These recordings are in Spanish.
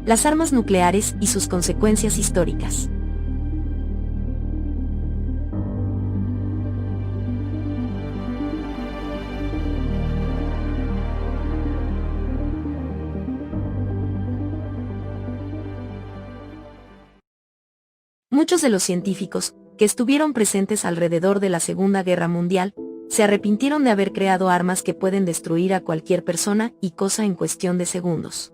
Las armas nucleares y sus consecuencias históricas. Muchos de los científicos, que estuvieron presentes alrededor de la Segunda Guerra Mundial, se arrepintieron de haber creado armas que pueden destruir a cualquier persona y cosa en cuestión de segundos.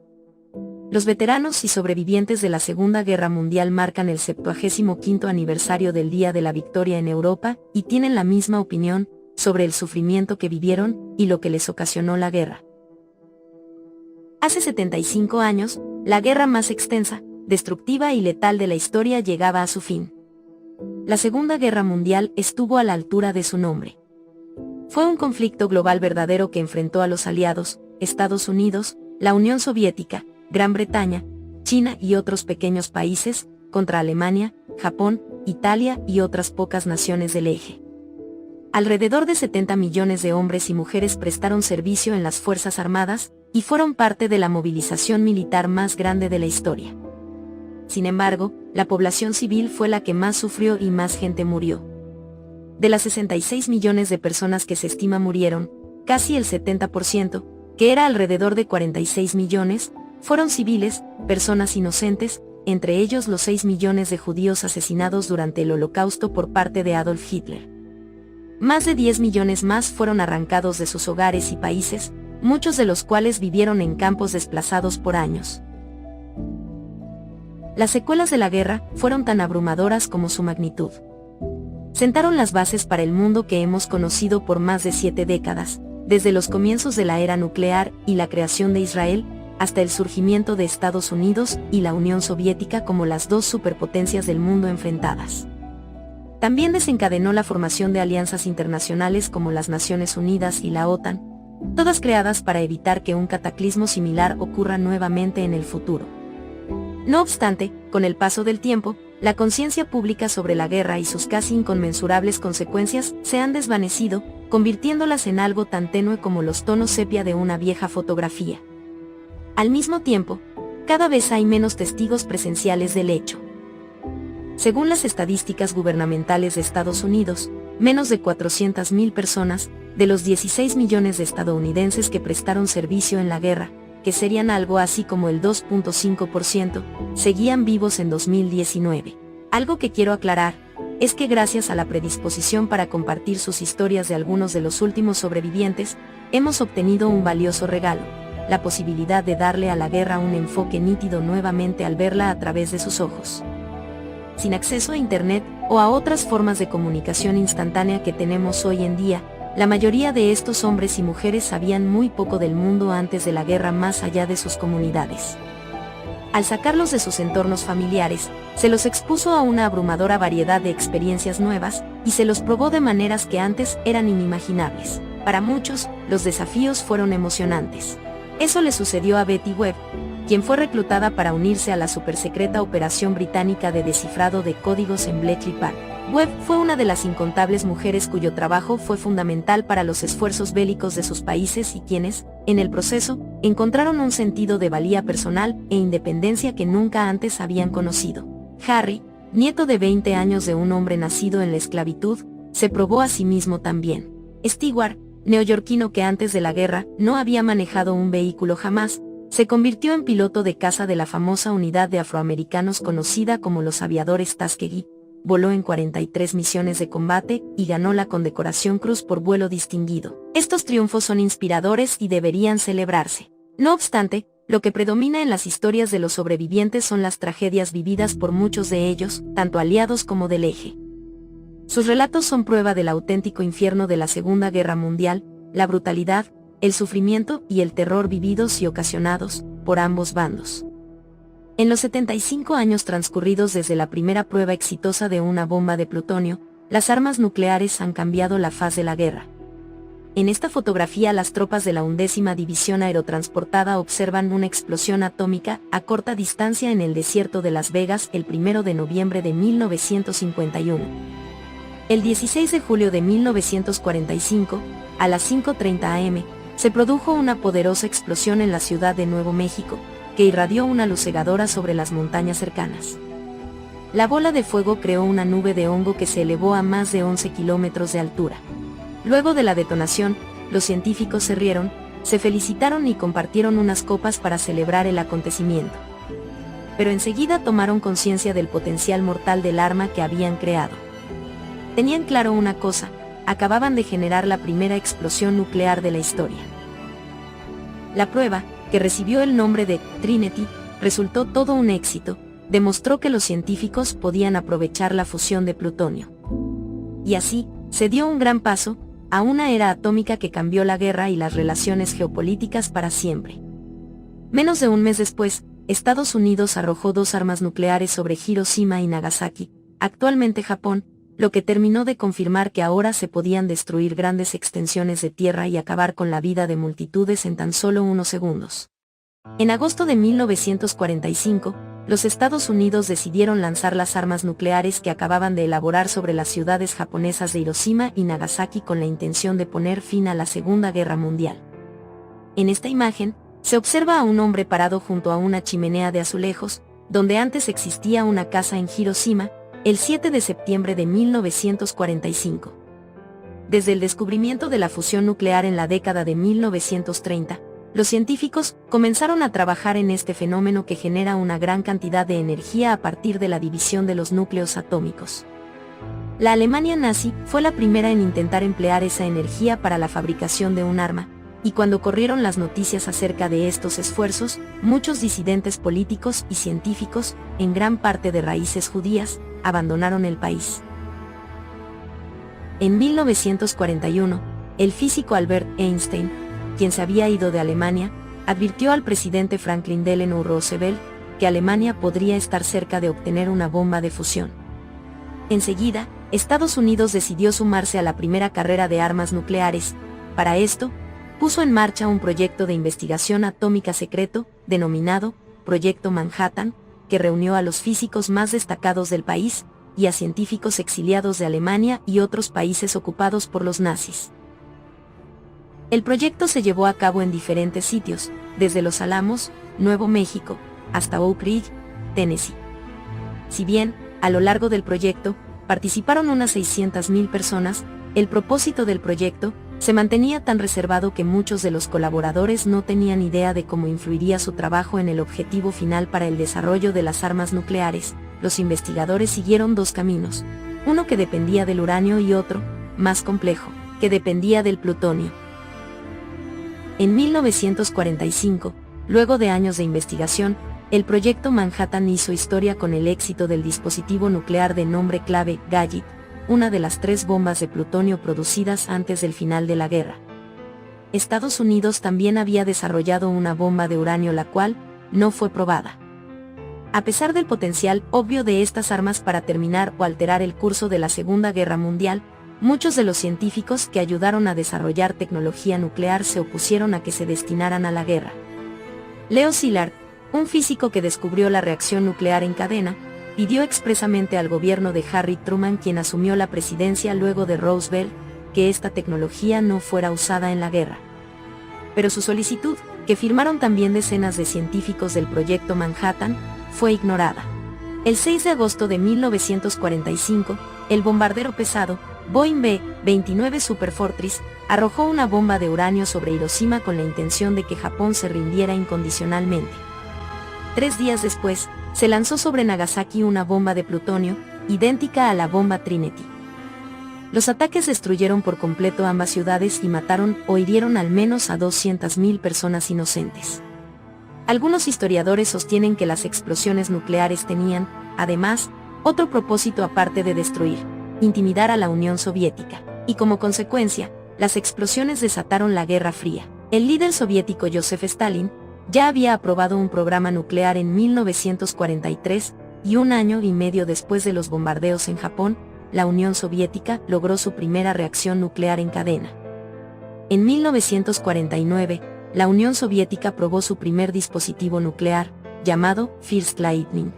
Los veteranos y sobrevivientes de la Segunda Guerra Mundial marcan el 75º aniversario del Día de la Victoria en Europa y tienen la misma opinión sobre el sufrimiento que vivieron y lo que les ocasionó la guerra. Hace 75 años, la guerra más extensa, destructiva y letal de la historia llegaba a su fin. La Segunda Guerra Mundial estuvo a la altura de su nombre. Fue un conflicto global verdadero que enfrentó a los aliados, Estados Unidos, la Unión Soviética, Gran Bretaña, China y otros pequeños países, contra Alemania, Japón, Italia y otras pocas naciones del eje. Alrededor de 70 millones de hombres y mujeres prestaron servicio en las Fuerzas Armadas y fueron parte de la movilización militar más grande de la historia. Sin embargo, la población civil fue la que más sufrió y más gente murió. De las 66 millones de personas que se estima murieron, casi el 70%, que era alrededor de 46 millones, fueron civiles, personas inocentes, entre ellos los 6 millones de judíos asesinados durante el Holocausto por parte de Adolf Hitler. Más de 10 millones más fueron arrancados de sus hogares y países, muchos de los cuales vivieron en campos desplazados por años. Las secuelas de la guerra fueron tan abrumadoras como su magnitud. Sentaron las bases para el mundo que hemos conocido por más de 7 décadas, desde los comienzos de la era nuclear y la creación de Israel, hasta el surgimiento de Estados Unidos y la Unión Soviética como las dos superpotencias del mundo enfrentadas. También desencadenó la formación de alianzas internacionales como las Naciones Unidas y la OTAN, todas creadas para evitar que un cataclismo similar ocurra nuevamente en el futuro. No obstante, con el paso del tiempo, la conciencia pública sobre la guerra y sus casi inconmensurables consecuencias se han desvanecido, convirtiéndolas en algo tan tenue como los tonos sepia de una vieja fotografía. Al mismo tiempo, cada vez hay menos testigos presenciales del hecho. Según las estadísticas gubernamentales de Estados Unidos, menos de 400.000 personas, de los 16 millones de estadounidenses que prestaron servicio en la guerra, que serían algo así como el 2.5%, seguían vivos en 2019. Algo que quiero aclarar, es que gracias a la predisposición para compartir sus historias de algunos de los últimos sobrevivientes, hemos obtenido un valioso regalo, la posibilidad de darle a la guerra un enfoque nítido nuevamente al verla a través de sus ojos. Sin acceso a Internet o a otras formas de comunicación instantánea que tenemos hoy en día, la mayoría de estos hombres y mujeres sabían muy poco del mundo antes de la guerra más allá de sus comunidades. Al sacarlos de sus entornos familiares, se los expuso a una abrumadora variedad de experiencias nuevas, y se los probó de maneras que antes eran inimaginables. Para muchos, los desafíos fueron emocionantes. Eso le sucedió a Betty Webb, quien fue reclutada para unirse a la supersecreta operación británica de descifrado de códigos en Bletchley Park. Webb fue una de las incontables mujeres cuyo trabajo fue fundamental para los esfuerzos bélicos de sus países y quienes, en el proceso, encontraron un sentido de valía personal e independencia que nunca antes habían conocido. Harry, nieto de 20 años de un hombre nacido en la esclavitud, se probó a sí mismo también. Stewart, neoyorquino que antes de la guerra no había manejado un vehículo jamás, se convirtió en piloto de caza de la famosa unidad de afroamericanos conocida como los aviadores Tuskegee. Voló en 43 misiones de combate y ganó la condecoración Cruz por vuelo distinguido. Estos triunfos son inspiradores y deberían celebrarse. No obstante, lo que predomina en las historias de los sobrevivientes son las tragedias vividas por muchos de ellos, tanto aliados como del eje. Sus relatos son prueba del auténtico infierno de la Segunda Guerra Mundial, la brutalidad, el sufrimiento y el terror vividos y ocasionados por ambos bandos. En los 75 años transcurridos desde la primera prueba exitosa de una bomba de plutonio, las armas nucleares han cambiado la faz de la guerra. En esta fotografía las tropas de la 11ª División Aerotransportada observan una explosión atómica a corta distancia en el desierto de Las Vegas el 1 de noviembre de 1951. El 16 de julio de 1945, a las 5:30 am, se produjo una poderosa explosión en la ciudad de Nuevo México, que irradió una luz cegadora sobre las montañas cercanas. La bola de fuego creó una nube de hongo que se elevó a más de 11 kilómetros de altura. Luego de la detonación, los científicos se rieron, se felicitaron y compartieron unas copas para celebrar el acontecimiento. Pero enseguida tomaron conciencia del potencial mortal del arma que habían creado. Tenían claro una cosa: acababan de generar la primera explosión nuclear de la historia. La prueba, que recibió el nombre de Trinity, resultó todo un éxito. Demostró que los científicos podían aprovechar la fusión de plutonio. Y así, se dio un gran paso a una era atómica que cambió la guerra y las relaciones geopolíticas para siempre. Menos de un mes después, Estados Unidos arrojó 2 armas nucleares sobre Hiroshima y Nagasaki, actualmente Japón, lo que terminó de confirmar que ahora se podían destruir grandes extensiones de tierra y acabar con la vida de multitudes en tan solo unos segundos. En agosto de 1945, los Estados Unidos decidieron lanzar las armas nucleares que acababan de elaborar sobre las ciudades japonesas de Hiroshima y Nagasaki con la intención de poner fin a la Segunda Guerra Mundial. En esta imagen, se observa a un hombre parado junto a una chimenea de azulejos, donde antes existía una casa en Hiroshima, el 7 de septiembre de 1945. Desde el descubrimiento de la fusión nuclear en la década de 1930, los científicos comenzaron a trabajar en este fenómeno que genera una gran cantidad de energía a partir de la división de los núcleos atómicos. La Alemania nazi fue la primera en intentar emplear esa energía para la fabricación de un arma, y cuando corrieron las noticias acerca de estos esfuerzos, muchos disidentes políticos y científicos, en gran parte de raíces judías, abandonaron el país. En 1941, el físico Albert Einstein, quien se había ido de Alemania, advirtió al presidente Franklin Delano Roosevelt que Alemania podría estar cerca de obtener una bomba de fusión. Enseguida, Estados Unidos decidió sumarse a la primera carrera de armas nucleares. Para esto, puso en marcha un proyecto de investigación atómica secreto, denominado Proyecto Manhattan, que reunió a los físicos más destacados del país y a científicos exiliados de Alemania y otros países ocupados por los nazis. El proyecto se llevó a cabo en diferentes sitios, desde Los Álamos, Nuevo México, hasta Oak Ridge, Tennessee. Si bien, a lo largo del proyecto, participaron unas 600.000 personas, el propósito del proyecto se mantenía tan reservado que muchos de los colaboradores no tenían idea de cómo influiría su trabajo en el objetivo final para el desarrollo de las armas nucleares. Los investigadores siguieron 2 caminos, uno que dependía del uranio y otro, más complejo, que dependía del plutonio. En 1945, luego de años de investigación, el Proyecto Manhattan hizo historia con el éxito del dispositivo nuclear de nombre clave Gallip, una de las 3 bombas de plutonio producidas antes del final de la guerra. Estados Unidos también había desarrollado una bomba de uranio la cual no fue probada. A pesar del potencial obvio de estas armas para terminar o alterar el curso de la Segunda Guerra Mundial, muchos de los científicos que ayudaron a desarrollar tecnología nuclear se opusieron a que se destinaran a la guerra. Leo Szilard, un físico que descubrió la reacción nuclear en cadena, pidió expresamente al gobierno de Harry Truman, quien asumió la presidencia luego de Roosevelt, que esta tecnología no fuera usada en la guerra. Pero su solicitud, que firmaron también decenas de científicos del Proyecto Manhattan, fue ignorada. El 6 de agosto de 1945, el bombardero pesado, Boeing B-29 Superfortress, arrojó una bomba de uranio sobre Hiroshima con la intención de que Japón se rindiera incondicionalmente. 3 días después, se lanzó sobre Nagasaki una bomba de plutonio, idéntica a la bomba Trinity. Los ataques destruyeron por completo ambas ciudades y mataron o hirieron al menos a 200.000 personas inocentes. Algunos historiadores sostienen que las explosiones nucleares tenían, además, otro propósito aparte de destruir: intimidar a la Unión Soviética, y como consecuencia, las explosiones desataron la Guerra Fría. El líder soviético Joseph Stalin ya había aprobado un programa nuclear en 1943, y 1 año y medio después de los bombardeos en Japón, la Unión Soviética logró su primera reacción nuclear en cadena. En 1949, la Unión Soviética probó su primer dispositivo nuclear, llamado First Lightning.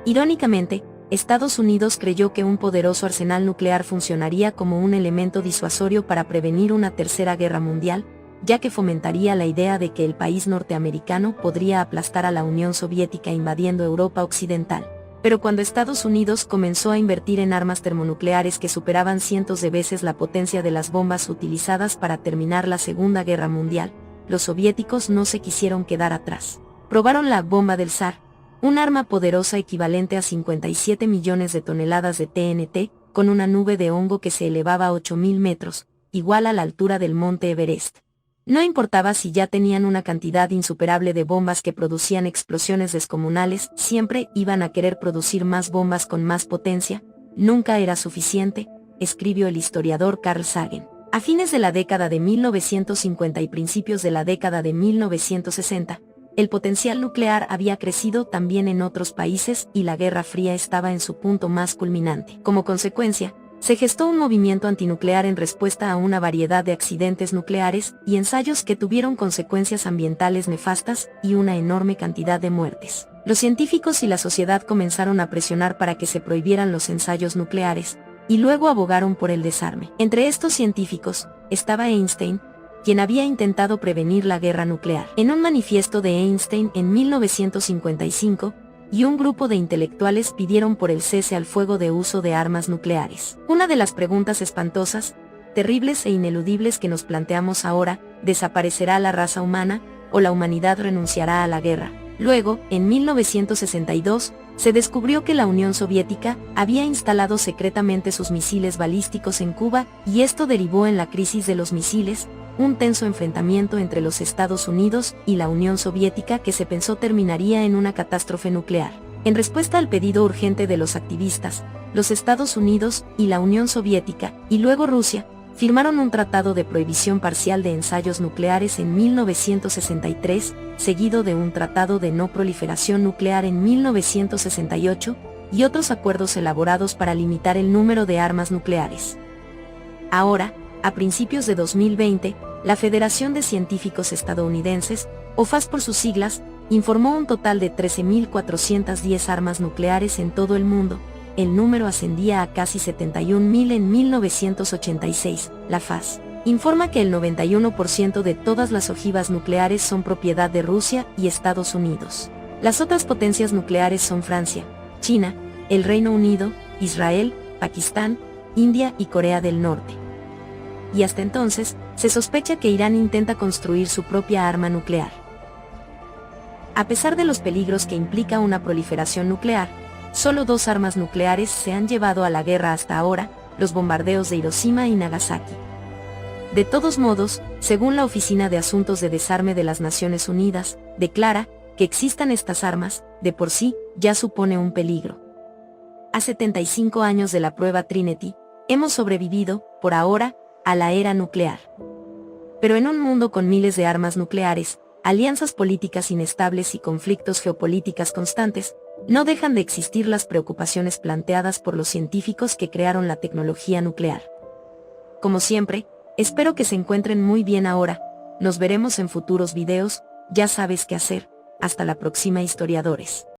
Irónicamente, Estados Unidos creyó que un poderoso arsenal nuclear funcionaría como un elemento disuasorio para prevenir una tercera guerra mundial, ya que fomentaría la idea de que el país norteamericano podría aplastar a la Unión Soviética invadiendo Europa Occidental. Pero cuando Estados Unidos comenzó a invertir en armas termonucleares que superaban cientos de veces la potencia de las bombas utilizadas para terminar la Segunda Guerra Mundial, los soviéticos no se quisieron quedar atrás. Probaron la bomba del Zar, un arma poderosa equivalente a 57 millones de toneladas de TNT, con una nube de hongo que se elevaba a 8.000 metros, igual a la altura del monte Everest. No importaba si ya tenían una cantidad insuperable de bombas que producían explosiones descomunales, siempre iban a querer producir más bombas con más potencia, nunca era suficiente, escribió el historiador Carl Sagan. A fines de la década de 1950 y principios de la década de 1960, el potencial nuclear había crecido también en otros países y la Guerra Fría estaba en su punto más culminante. Como consecuencia, se gestó un movimiento antinuclear en respuesta a una variedad de accidentes nucleares y ensayos que tuvieron consecuencias ambientales nefastas y una enorme cantidad de muertes. Los científicos y la sociedad comenzaron a presionar para que se prohibieran los ensayos nucleares, y luego abogaron por el desarme. Entre estos científicos, estaba Einstein, quien había intentado prevenir la guerra nuclear. En un manifiesto de Einstein en 1955, y un grupo de intelectuales pidieron por el cese al fuego de uso de armas nucleares. Una de las preguntas espantosas, terribles e ineludibles que nos planteamos ahora, ¿desaparecerá la raza humana, o la humanidad renunciará a la guerra? Luego, en 1962, se descubrió que la Unión Soviética había instalado secretamente sus misiles balísticos en Cuba, y esto derivó en la crisis de los misiles, un tenso enfrentamiento entre los Estados Unidos y la Unión Soviética que se pensó terminaría en una catástrofe nuclear. En respuesta al pedido urgente de los activistas, los Estados Unidos y la Unión Soviética, y luego Rusia, firmaron un tratado de prohibición parcial de ensayos nucleares en 1963, seguido de un tratado de no proliferación nuclear en 1968, y otros acuerdos elaborados para limitar el número de armas nucleares. Ahora, a principios de 2020, la Federación de Científicos Estadounidenses, o FAS por sus siglas, informó un total de 13.410 armas nucleares en todo el mundo. El número ascendía a casi 71.000 en 1986. La FAS informa que el 91% de todas las ojivas nucleares son propiedad de Rusia y Estados Unidos. Las otras potencias nucleares son Francia, China, el Reino Unido, Israel, Pakistán, India y Corea del Norte. Y hasta entonces, se sospecha que Irán intenta construir su propia arma nuclear. A pesar de los peligros que implica una proliferación nuclear, solo 2 armas nucleares se han llevado a la guerra hasta ahora, los bombardeos de Hiroshima y Nagasaki. De todos modos, según la Oficina de Asuntos de Desarme de las Naciones Unidas, declara que existan estas armas, de por sí, ya supone un peligro. A 75 años de la prueba Trinity, hemos sobrevivido, por ahora, a la era nuclear. Pero en un mundo con miles de armas nucleares, alianzas políticas inestables y conflictos geopolíticos constantes, no dejan de existir las preocupaciones planteadas por los científicos que crearon la tecnología nuclear. Como siempre, espero que se encuentren muy bien ahora. Nos veremos en futuros videos, ya sabes qué hacer. Hasta la próxima, historiadores.